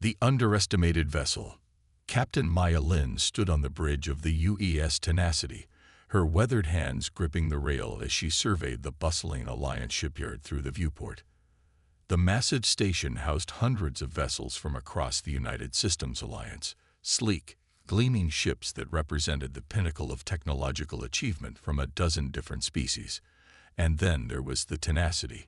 The underestimated vessel. Captain Maya Lin stood on the bridge of the UES Tenacity, her weathered hands gripping the rail as she surveyed the bustling Alliance shipyard through the viewport. The massive station housed hundreds of vessels from across the United Systems Alliance, sleek, gleaming ships that represented the pinnacle of technological achievement from a dozen different species. And then there was the Tenacity.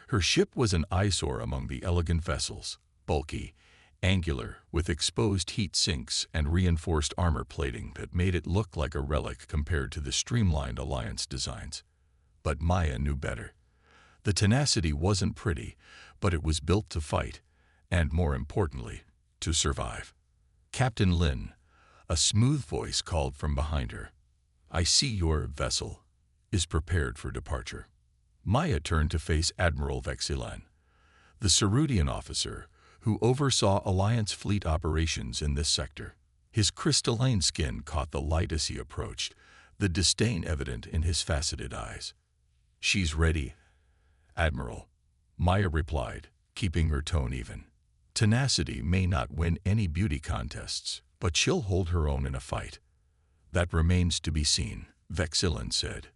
Her ship was an eyesore among the elegant vessels, bulky, angular, with exposed heat sinks and reinforced armor plating that made it look like a relic compared to the streamlined Alliance designs. But Maya knew better. The Tenacity wasn't pretty, but it was built to fight, and more importantly, to survive. Captain Lin, a smooth voice called from behind her. "I see your vessel is prepared for departure." Maya turned to face Admiral Vexilan, the Cerudian officer who oversaw Alliance fleet operations in this sector. His crystalline skin caught the light as he approached, the disdain evident in his faceted eyes. "She's ready, Admiral," Maya replied, keeping her tone even. "Tenacity may not win any beauty contests, but she'll hold her own in a fight." "That remains to be seen," Vexilan said.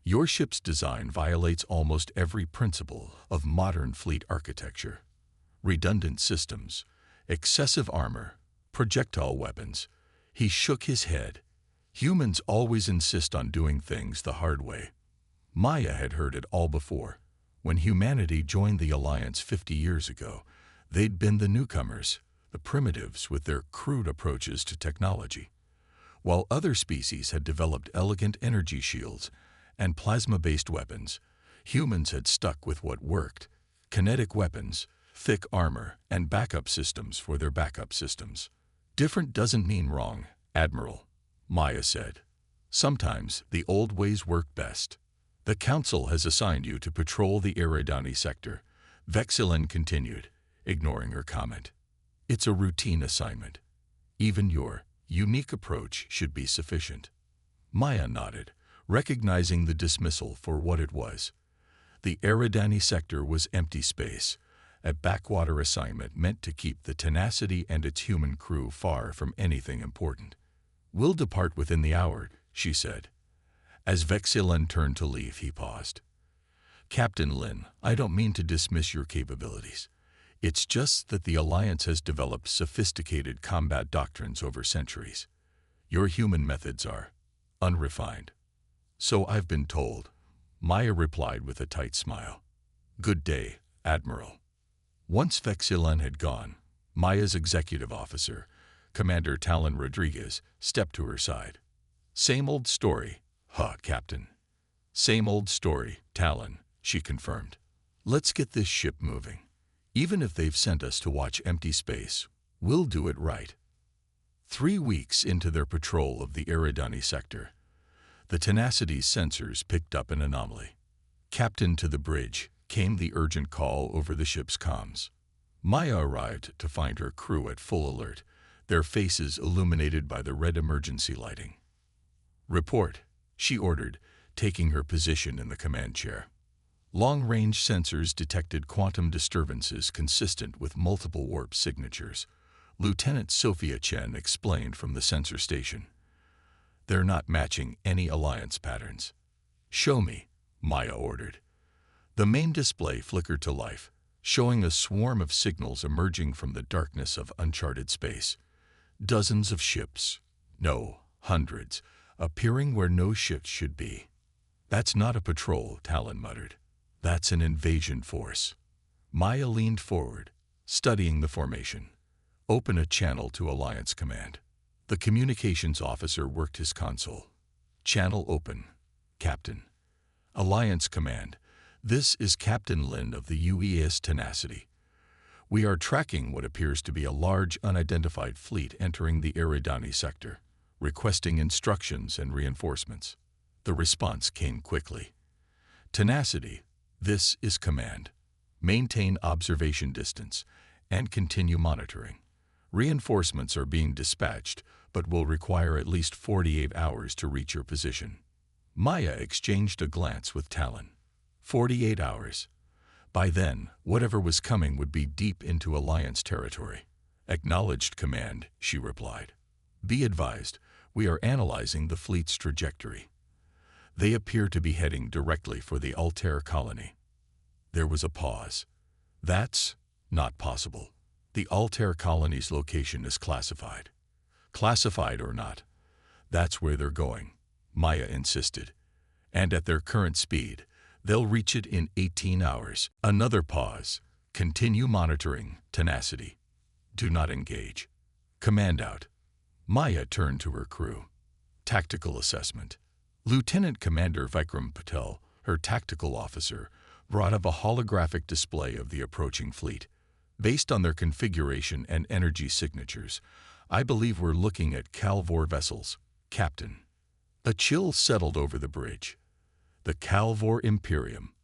"Your ship's design violates almost every principle of modern fleet architecture. Redundant systems, excessive armor, projectile weapons." He shook his head. "Humans always insist on doing things the hard way." Maya had heard it all before. When humanity joined the Alliance 50 years ago, they'd been the newcomers, the primitives with their crude approaches to technology. While other species had developed elegant energy shields and plasma-based weapons, humans had stuck with what worked: kinetic weapons, thick armor, and backup systems for their backup systems. "Different doesn't mean wrong, Admiral," Maya said. "Sometimes the old ways work best." "The Council has assigned you to patrol the Eridani sector," Vexilan continued, ignoring her comment. "It's a routine assignment. Even your unique approach should be sufficient." Maya nodded, recognizing the dismissal for what it was. The Eridani sector was empty space, a backwater assignment meant to keep the Tenacity and its human crew far from anything important. "We'll depart within the hour," she said. As Vexilan turned to leave, he paused. "Captain Lin, I don't mean to dismiss your capabilities. It's just that the Alliance has developed sophisticated combat doctrines over centuries. Your human methods are unrefined." "So I've been told," Maya replied with a tight smile. "Good day, Admiral." Once Vexilan had gone, Maya's executive officer, Commander Talon Rodriguez, stepped to her side. "Same old story, huh, Captain?" "Same old story, Talon," she confirmed. "Let's get this ship moving. Even if they've sent us to watch empty space, we'll do it right." 3 weeks into their patrol of the Eridani sector, the Tenacity's sensors picked up an anomaly. "Captain, to the bridge," came the urgent call over the ship's comms. Maya arrived to find her crew at full alert, their faces illuminated by the red emergency lighting. "Report," she ordered, taking her position in the command chair. Long-range sensors detected quantum disturbances consistent with multiple warp signatures, Lieutenant Sophia Chen explained from the sensor station. "They're not matching any Alliance patterns." "Show me," Maya ordered. The main display flickered to life, showing a swarm of signals emerging from the darkness of uncharted space. Dozens of ships, no, hundreds, appearing where no ships should be. "That's not a patrol," Talon muttered. "That's an invasion force." Maya leaned forward, studying the formation. "Open a channel to Alliance Command." The communications officer worked his console. "Channel open, Captain." "Alliance Command, this is Captain Lin of the UES Tenacity. We are tracking what appears to be a large unidentified fleet entering the Eridani sector, requesting instructions and reinforcements." The response came quickly. "Tenacity, this is Command. Maintain observation distance and continue monitoring. Reinforcements are being dispatched, but will require at least 48 hours to reach your position." Maya exchanged a glance with Talon. 48 hours. By then, whatever was coming would be deep into Alliance territory. "Acknowledged, Command," she replied. "Be advised, we are analyzing the fleet's trajectory. They appear to be heading directly for the Altair colony." There was a pause. "That's not possible. The Altair colony's location is classified." "Classified or not, that's where they're going," Maya insisted. "And at their current speed, they'll reach it in 18 hours. Another pause. "Continue monitoring, tenacity. Do not engage. Command out." Maya turned to her crew. Tactical assessment. Lieutenant Commander Vikram Patel, her tactical officer, brought up a holographic display of the approaching fleet. "Based on their configuration and energy signatures, I believe we're looking at Calvor vessels, Captain." A chill settled over the bridge. The Calvor Imperium,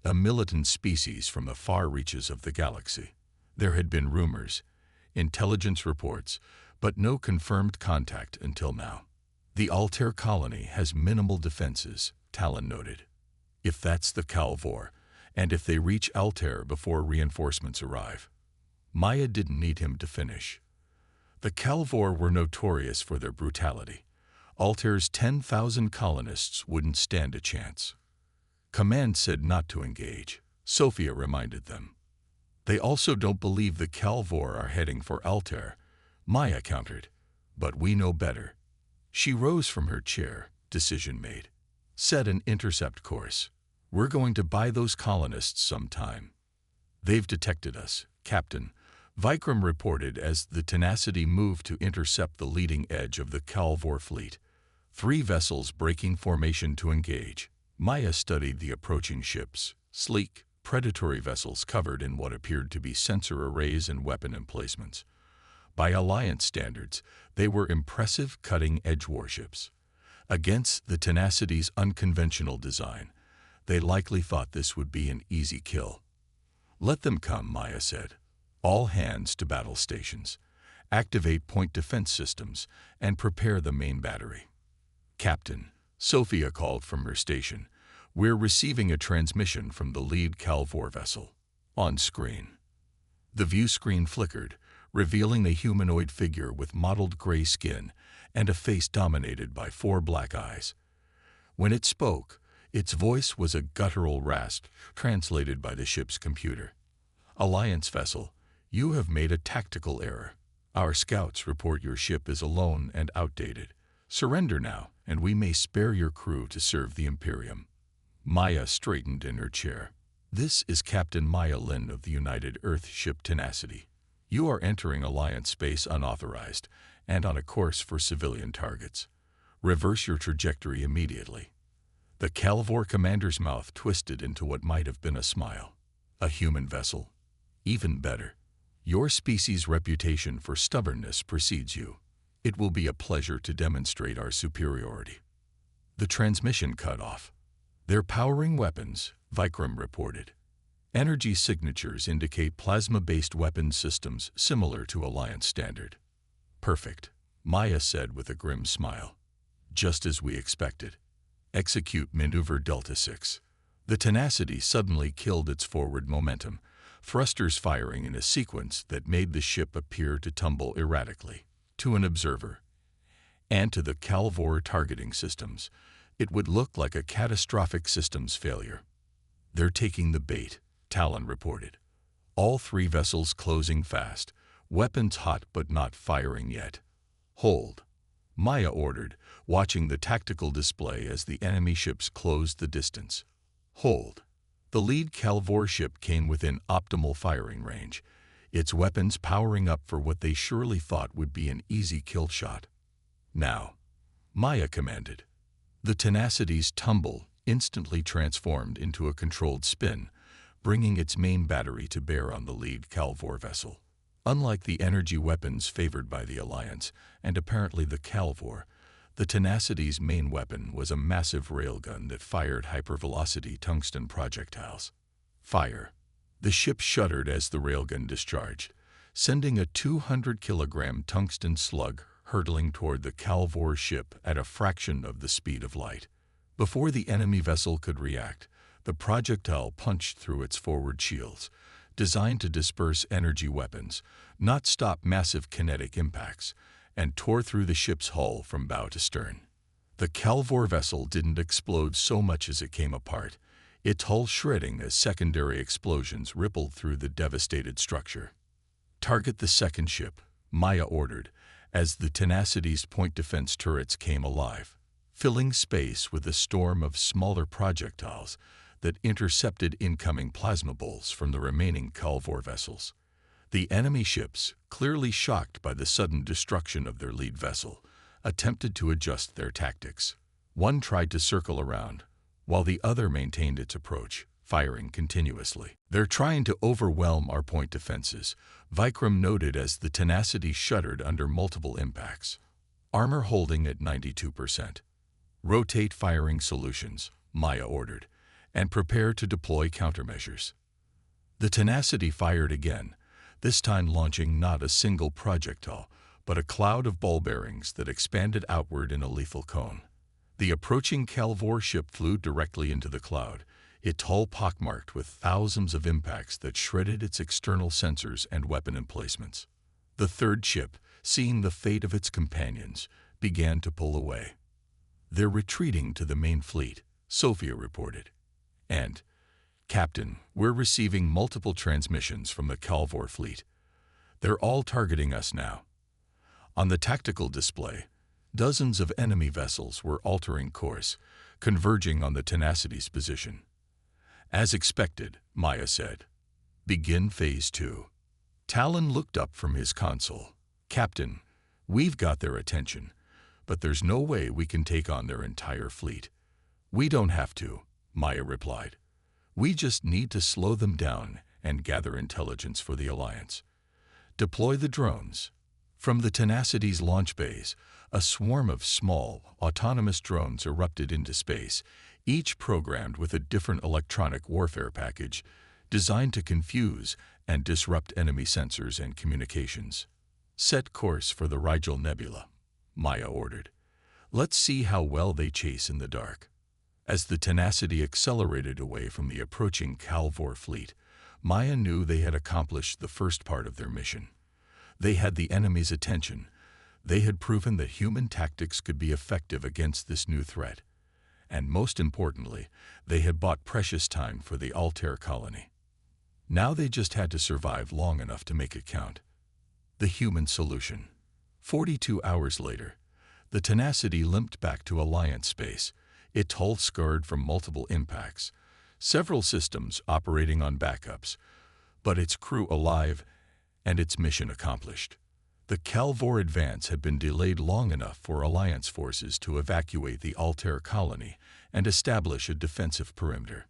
a militant species from the far reaches of the galaxy. There had been rumors, intelligence reports, but no confirmed contact until now. "The Altair colony has minimal defenses," Talon noted. "If that's the Calvor, and if they reach Altair before reinforcements arrive." Maya didn't need him to finish. The Calvor were notorious for their brutality. Altair's 10,000 colonists wouldn't stand a chance. "Command said not to engage," Sophia reminded them. "They also don't believe the Calvor are heading for Altair," Maya countered. "But we know better." She rose from her chair, decision made. "Set an intercept course. We're going to buy those colonists some time." "They've detected us, Captain," Vikram reported as the Tenacity moved to intercept the leading edge of the Calvor fleet. 3 vessels breaking formation to engage. Maya studied the approaching ships, sleek, predatory vessels covered in what appeared to be sensor arrays and weapon emplacements. By Alliance standards, they were impressive cutting-edge warships. Against the Tenacity's unconventional design, they likely thought this would be an easy kill. "Let them come," Maya said. "All hands to battle stations. Activate point defense systems and prepare the main battery." "Captain," Sophia called from her station, "we're receiving a transmission from the lead Calvor vessel." On screen. The view screen flickered, revealing a humanoid figure with mottled gray skin and a face dominated by 4 black eyes. When it spoke, its voice was a guttural rasp translated by the ship's computer. "Alliance vessel, you have made a tactical error. Our scouts report your ship is alone and outdated. Surrender now, and we may spare your crew to serve the Imperium." Maya straightened in her chair. "This is Captain Maya Lin of the United Earth ship Tenacity. You are entering Alliance space unauthorized and on a course for civilian targets. Reverse your trajectory immediately." The Calvor commander's mouth twisted into what might have been a smile. "A human vessel? Even better. Your species' reputation for stubbornness precedes you. It will be a pleasure to demonstrate our superiority." The transmission cut off. "They're powering weapons," Vikram reported. "Energy signatures indicate plasma-based weapon systems similar to Alliance standard." "Perfect," Maya said with a grim smile. "Just as we expected. Execute Maneuver Delta 6. The Tenacity suddenly killed its forward momentum, thrusters firing in a sequence that made the ship appear to tumble erratically. To an observer, and to the Calvor targeting systems, it would look like a catastrophic systems failure. "They're taking the bait," Talon reported. "All 3 vessels closing fast, weapons hot but not firing yet." "Hold," Maya ordered, watching the tactical display as the enemy ships closed the distance. "Hold." The lead Calvor ship came within optimal firing range, its weapons powering up for what they surely thought would be an easy kill shot. "Now," Maya commanded. The Tenacity's tumble instantly transformed into a controlled spin, bringing its main battery to bear on the lead Calvor vessel. Unlike the energy weapons favored by the Alliance, and apparently the Calvor, the Tenacity's main weapon was a massive railgun that fired hypervelocity tungsten projectiles. Fire. The ship shuddered as the railgun discharged, sending a 200-kilogram tungsten slug hurtling toward the Calvor ship at a fraction of the speed of light. Before the enemy vessel could react, the projectile punched through its forward shields, designed to disperse energy weapons, not stop massive kinetic impacts, and tore through the ship's hull from bow to stern. The Calvor vessel didn't explode so much as it came apart, its hull shredding as secondary explosions rippled through the devastated structure. "Target the second ship," Maya ordered, as the Tenacity's point defense turrets came alive, filling space with a storm of smaller projectiles that intercepted incoming plasma bolts from the remaining Calvor vessels. The enemy ships, clearly shocked by the sudden destruction of their lead vessel, attempted to adjust their tactics. One tried to circle around, while the other maintained its approach, firing continuously. "They're trying to overwhelm our point defenses," Vikram noted as the Tenacity shuddered under multiple impacts. "Armor holding at 92%. Rotate firing solutions," Maya ordered, "and prepare to deploy countermeasures." The Tenacity fired again, this time launching not a single projectile, but a cloud of ball bearings that expanded outward in a lethal cone. The approaching Calvor ship flew directly into the cloud, its hull pockmarked with thousands of impacts that shredded its external sensors and weapon emplacements. The third ship, seeing the fate of its companions, began to pull away. "They're retreating to the main fleet," Sophia reported. And, "Captain, we're receiving multiple transmissions from the Calvor fleet. They're all targeting us now." On the tactical display, dozens of enemy vessels were altering course, converging on the Tenacity's position. "As expected," Maya said. "Begin Phase 2. Talon looked up from his console. "Captain, we've got their attention, but there's no way we can take on their entire fleet." "We don't have to," Maya replied. "We just need to slow them down and gather intelligence for the Alliance. Deploy the drones." From the Tenacity's launch bays, a swarm of small, autonomous drones erupted into space, each programmed with a different electronic warfare package designed to confuse and disrupt enemy sensors and communications. "Set course for the Rigel Nebula," Maya ordered. "Let's see how well they chase in the dark." As the Tenacity accelerated away from the approaching Calvor fleet, Maya knew they had accomplished the first part of their mission. They had the enemy's attention. They had proven that human tactics could be effective against this new threat. And most importantly, they had bought precious time for the Altair colony. Now they just had to survive long enough to make it count. The human solution. 42 hours later, the Tenacity limped back to Alliance space, its hull scarred from multiple impacts, several systems operating on backups, but its crew alive and its mission accomplished. The Calvor advance had been delayed long enough for Alliance forces to evacuate the Altair colony and establish a defensive perimeter.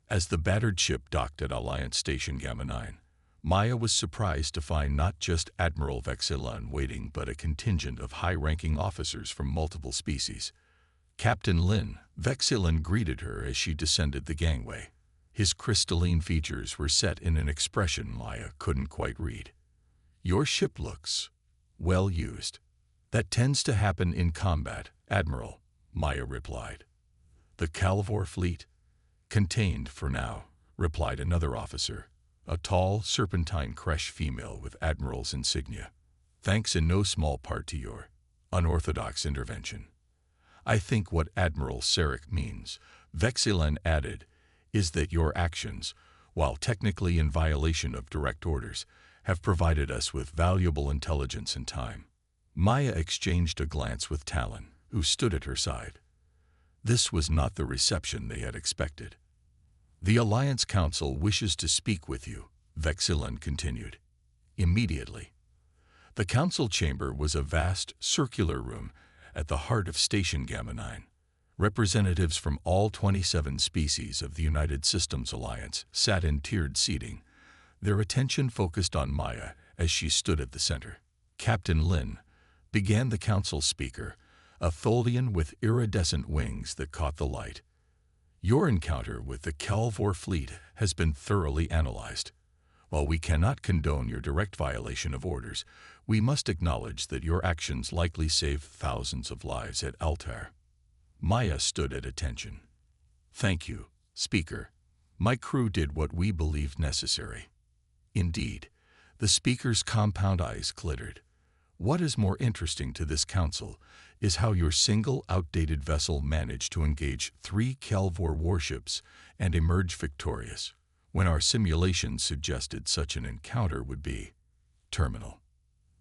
As the battered ship docked at Alliance Station Gamma 9, Maya was surprised to find not just Admiral Vexilon waiting but a contingent of high-ranking officers from multiple species. "Captain Lin," Vexilon greeted her as she descended the gangway. His crystalline features were set in an expression Maya couldn't quite read. "Your ship looks well used." "That tends to happen in combat, Admiral," Maya replied. "The Calvor fleet?" "Contained for now," replied another officer, a tall, serpentine-cresh female with Admiral's insignia. "Thanks in no small part to your unorthodox intervention." "I think what Admiral Sarek means," Vexilon added, "is that your actions, while technically in violation of direct orders, have provided us with valuable intelligence and time." Maya exchanged a glance with Talon, who stood at her side. This was not the reception they had expected. "The Alliance Council wishes to speak with you," Vexilon continued. "Immediately." The council chamber was a vast, circular room at the heart of Station Gamma 9. Representatives from all 27 species of the United Systems Alliance sat in tiered seating, their attention focused on Maya as she stood at the center. "Captain Lin," began the council speaker, a Tholian with iridescent wings that caught the light. "Your encounter with the Calvor fleet has been thoroughly analyzed. While we cannot condone your direct violation of orders, we must acknowledge that your actions likely saved thousands of lives at Altair." Maya stood at attention. "Thank you, Speaker. My crew did what we believed necessary." Indeed, the speaker's compound eyes glittered. What is more interesting to this council is how your single, outdated vessel managed to engage 3 Calvor warships and emerge victorious, when our simulations suggested such an encounter would be terminal.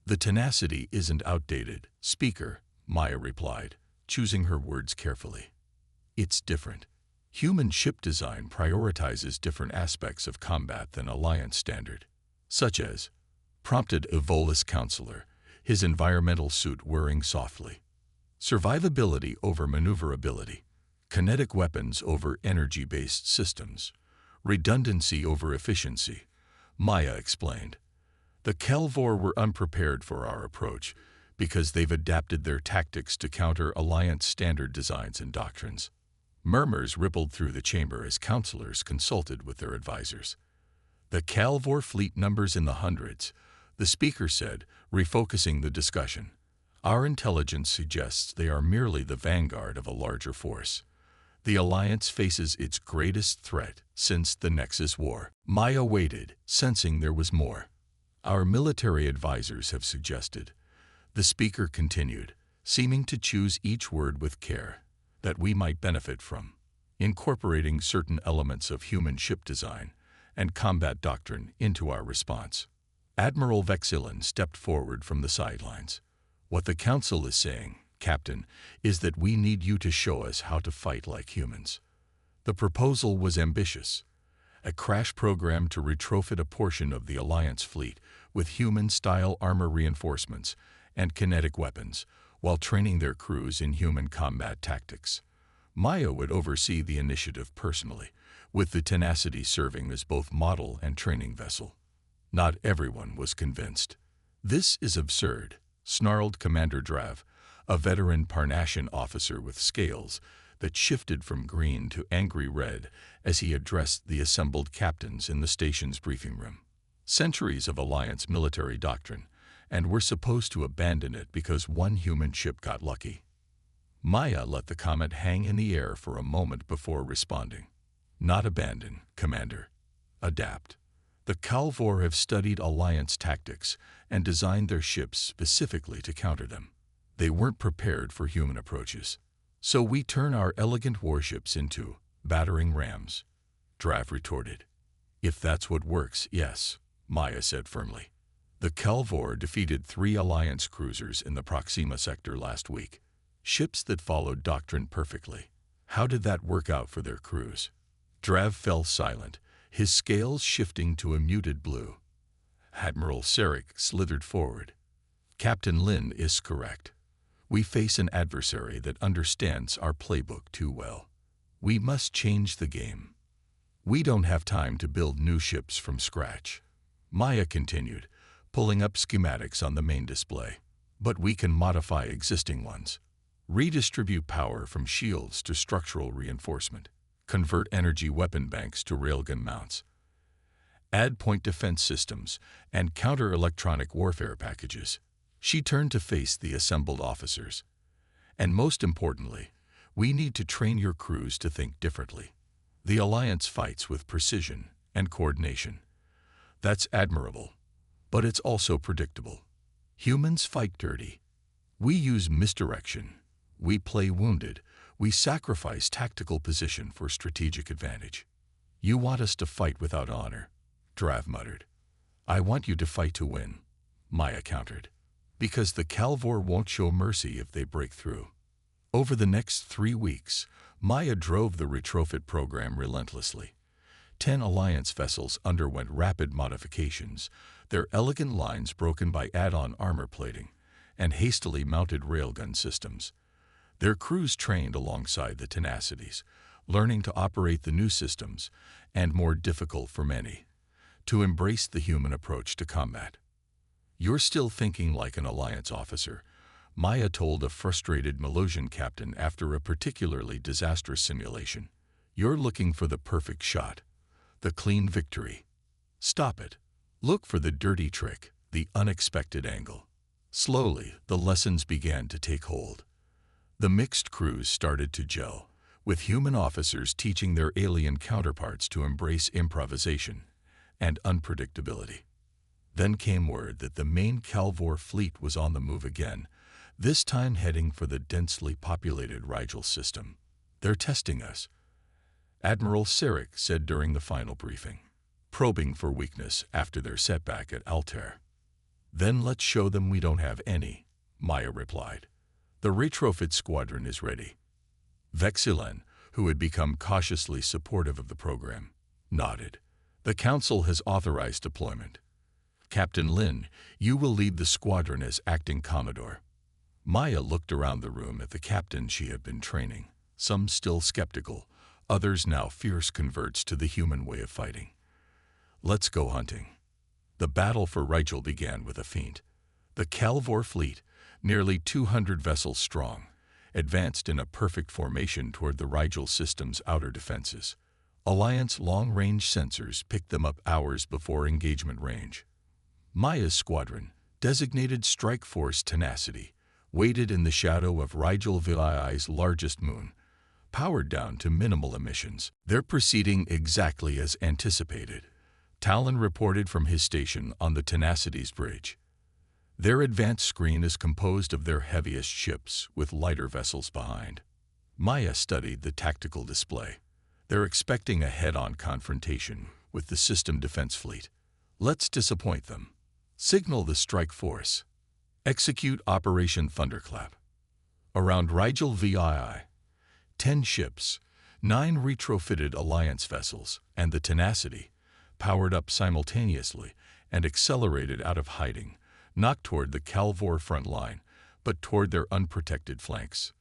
The tenacity isn't outdated, Speaker, Maya replied, choosing her words carefully. It's different. Human ship design prioritizes different aspects of combat than Alliance standard, such as, prompted Evolus counselor, his environmental suit whirring softly. Survivability over maneuverability, kinetic weapons over energy-based systems, redundancy over efficiency, Maya explained. The Calvor were unprepared for our approach because they've adapted their tactics to counter Alliance standard designs and doctrines. Murmurs rippled through the chamber as counselors consulted with their advisors. The Calvor fleet numbers in the hundreds, the speaker said, refocusing the discussion. Our intelligence suggests they are merely the vanguard of a larger force. The Alliance faces its greatest threat since the Nexus War. Maya waited, sensing there was more. Our military advisors have suggested, the speaker continued, seeming to choose each word with care, that we might benefit from incorporating certain elements of human ship design and combat doctrine into our response. Admiral Vexilin stepped forward from the sidelines. What the Council is saying, Captain, is that we need you to show us how to fight like humans. The proposal was ambitious. A crash program to retrofit a portion of the Alliance fleet with human-style armor reinforcements and kinetic weapons, while training their crews in human combat tactics. Maya would oversee the initiative personally, with the Tenacity serving as both model and training vessel. Not everyone was convinced. This is absurd, snarled Commander Drav, a veteran Parnassian officer with scales that shifted from green to angry red as he addressed the assembled captains in the station's briefing room. Centuries of Alliance military doctrine, and we're supposed to abandon it because one human ship got lucky. Maya let the comment hang in the air for a moment before responding. Not abandon, Commander. Adapt. The Calvor have studied Alliance tactics and designed their ships specifically to counter them. They weren't prepared for human approaches. So we turn our elegant warships into battering rams, Drav retorted. If that's what works, yes, Maya said firmly. The Calvor defeated 3 Alliance cruisers in the Proxima sector last week, ships that followed doctrine perfectly. How did that work out for their crews? Drav fell silent, his scales shifting to a muted blue. Admiral Sarek slithered forward. Captain Lin is correct. We face an adversary that understands our playbook too well. We must change the game. We don't have time to build new ships from scratch. Maya continued, pulling up schematics on the main display. But we can modify existing ones. Redistribute power from shields to structural reinforcement. Convert energy weapon banks to railgun mounts. Add point defense systems and counter-electronic warfare packages. She turned to face the assembled officers. And most importantly, we need to train your crews to think differently. The Alliance fights with precision and coordination. That's admirable, but it's also predictable. Humans fight dirty. We use misdirection. We play wounded. We sacrifice tactical position for strategic advantage. You want us to fight without honor, Drav muttered. I want you to fight to win, Maya countered. Because the Calvor won't show mercy if they break through. Over the next 3 weeks, Maya drove the retrofit program relentlessly. 10 Alliance vessels underwent rapid modifications, their elegant lines broken by add-on armor plating and hastily mounted railgun systems. Their crews trained alongside the Tenacities, learning to operate the new systems, and more difficult for many, to embrace the human approach to combat. You're still thinking like an Alliance officer, Maya told a frustrated Melusian captain after a particularly disastrous simulation. You're looking for the perfect shot, the clean victory. Stop it. Look for the dirty trick, the unexpected angle. Slowly, the lessons began to take hold. The mixed crews started to gel, with human officers teaching their alien counterparts to embrace improvisation and unpredictability. Then came word that the main Calvor fleet was on the move again, this time heading for the densely populated Rigel system. "They're testing us," Admiral Sarek said during the final briefing, "probing for weakness after their setback at Altair." "Then let's show them we don't have any," Maya replied. "The retrofit squadron is ready." Vexilen, who had become cautiously supportive of the program, nodded. "The Council has authorized deployment. Captain Lin, you will lead the squadron as acting Commodore." Maya looked around the room at the captains she had been training, some still skeptical, others now fierce converts to the human way of fighting. "Let's go hunting." The battle for Rigel began with a feint. The Calvor fleet, nearly 200 vessels strong, advanced in a perfect formation toward the Rigel system's outer defenses. Alliance long-range sensors picked them up hours before engagement range. Maya's squadron, designated Strike Force Tenacity, waited in the shadow of Rigel VII's largest moon, powered down to minimal emissions. "They're proceeding exactly as anticipated," Talon reported from his station on the Tenacity's bridge. "Their advanced screen is composed of their heaviest ships, with lighter vessels behind." Maya studied the tactical display. "They're expecting a head-on confrontation with the system defense fleet. Let's disappoint them. Signal the strike force. Execute Operation Thunderclap." Around Rigel VII, 10 ships, 9 retrofitted Alliance vessels, and the Tenacity, powered up simultaneously and accelerated out of hiding, not toward the Calvor front line, but toward their unprotected flanks.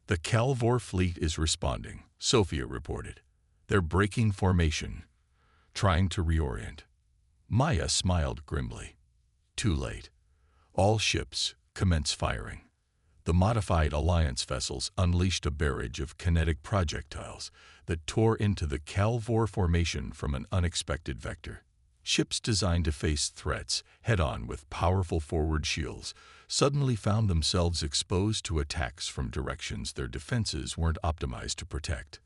"The Calvor fleet is responding," Sophia reported. "They're breaking formation, trying to reorient." Maya smiled grimly. Too late. All ships commenced firing. The modified Alliance vessels unleashed a barrage of kinetic projectiles that tore into the Calvor formation from an unexpected vector. Ships designed to face threats head-on with powerful forward shields suddenly found themselves exposed to attacks from directions their defenses weren't optimized to protect.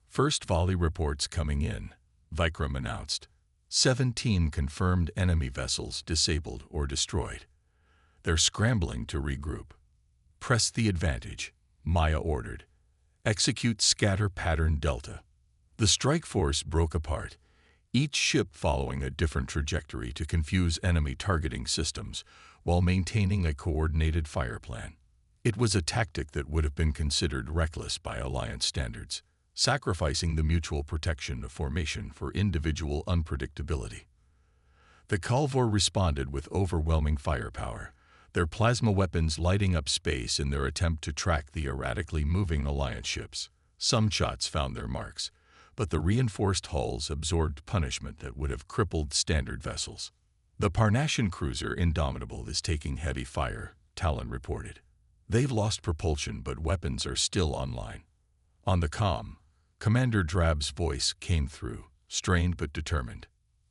"First volley reports coming in," Vikram announced. 17 confirmed enemy vessels disabled or destroyed. "They're scrambling to regroup." "Press the advantage," Maya ordered. "Execute scatter pattern Delta." The strike force broke apart, each ship following a different trajectory to confuse enemy targeting systems while maintaining a coordinated fire plan. It was a tactic that would have been considered reckless by Alliance standards, sacrificing the mutual protection of formation for individual unpredictability. The Calvor responded with overwhelming firepower, their plasma weapons lighting up space in their attempt to track the erratically moving Alliance ships. Some shots found their marks, but the reinforced hulls absorbed punishment that would have crippled standard vessels. "The Parnassian cruiser Indomitable is taking heavy fire," Talon reported. "They've lost propulsion, but weapons are still online." On the comm, Commander Drab's voice came through, strained but determined.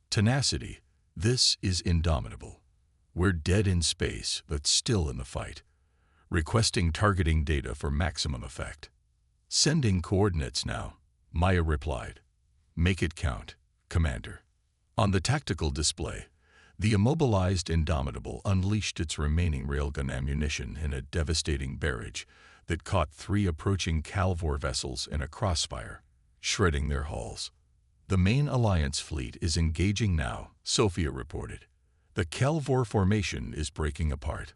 "Tenacity, this is Indomitable. We're dead in space, but still in the fight. Requesting targeting data for maximum effect." "Sending coordinates now," Maya replied. "Make it count, Commander." On the tactical display, the immobilized Indomitable unleashed its remaining railgun ammunition in a devastating barrage that caught 3 approaching Calvor vessels in a crossfire, shredding their hulls. "The main Alliance fleet is engaging now," Sophia reported. "The Calvor formation is breaking apart."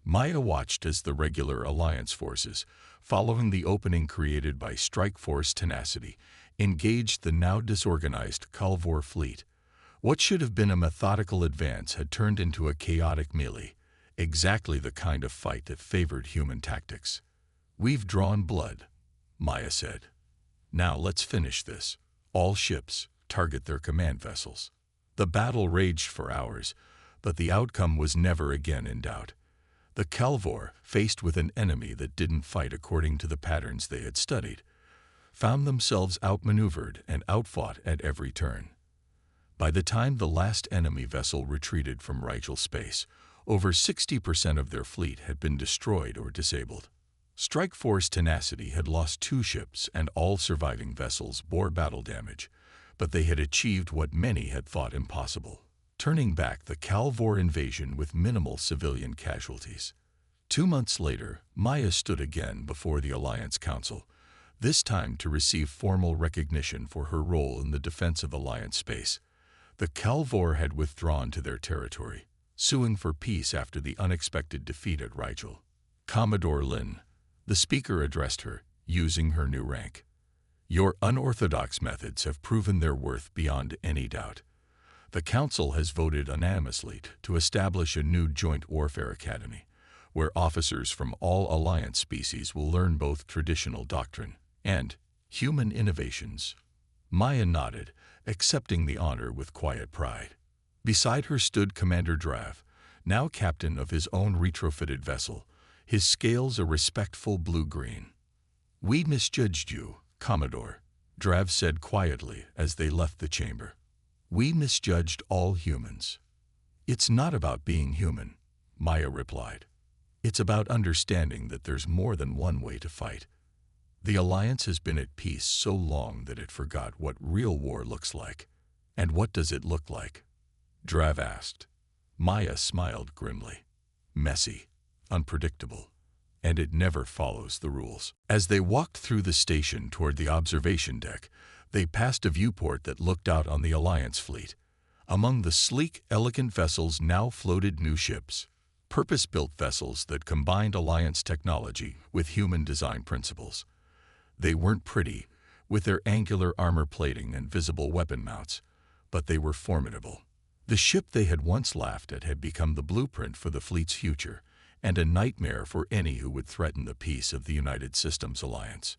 Maya watched as the regular Alliance forces, following the opening created by Strike Force Tenacity, engaged the now disorganized Calvor fleet. What should have been a methodical advance had turned into a chaotic melee, exactly the kind of fight that favored human tactics. "We've drawn blood," Maya said. "Now let's finish this. All ships, target their command vessels." The battle raged for hours, but the outcome was never again in doubt. The Calvor, faced with an enemy that didn't fight according to the patterns they had studied, found themselves outmaneuvered and outfought at every turn. By the time the last enemy vessel retreated from Rigel space, over 60% of their fleet had been destroyed or disabled. Strike Force Tenacity had lost 2 ships and all surviving vessels bore battle damage, but they had achieved what many had thought impossible: turning back the Calvor invasion with minimal civilian casualties. 2 months later, Maya stood again before the Alliance Council, this time to receive formal recognition for her role in the defense of Alliance space. The Calvor had withdrawn to their territory, suing for peace after the unexpected defeat at Rigel. Commodore Lin, the speaker addressed her, using her new rank. Your unorthodox methods have proven their worth beyond any doubt. The Council has voted unanimously to establish a new Joint Warfare Academy, where officers from all Alliance species will learn both traditional doctrine and human innovations. Maya nodded, accepting the honor with quiet pride. Beside her stood Commander Drav, now captain of his own retrofitted vessel, his scales a respectful blue-green. We misjudged you, Commodore, Drav said quietly as they left the chamber. We misjudged all humans. It's not about being human, Maya replied. It's about understanding that there's more than one way to fight. The Alliance has been at peace so long that it forgot what real war looks like. And what does it look like? Drav asked. Maya smiled grimly. Messy, unpredictable, and it never follows the rules. As they walked through the station toward the observation deck, they passed a viewport that looked out on the Alliance fleet. Among the sleek, elegant vessels now floated new ships, purpose-built vessels that combined Alliance technology with human design principles. They weren't pretty, with their angular armor plating and visible weapon mounts, but they were formidable. The ship they had once laughed at had become the blueprint for the fleet's future, and a nightmare for any who would threaten the peace of the United Systems Alliance.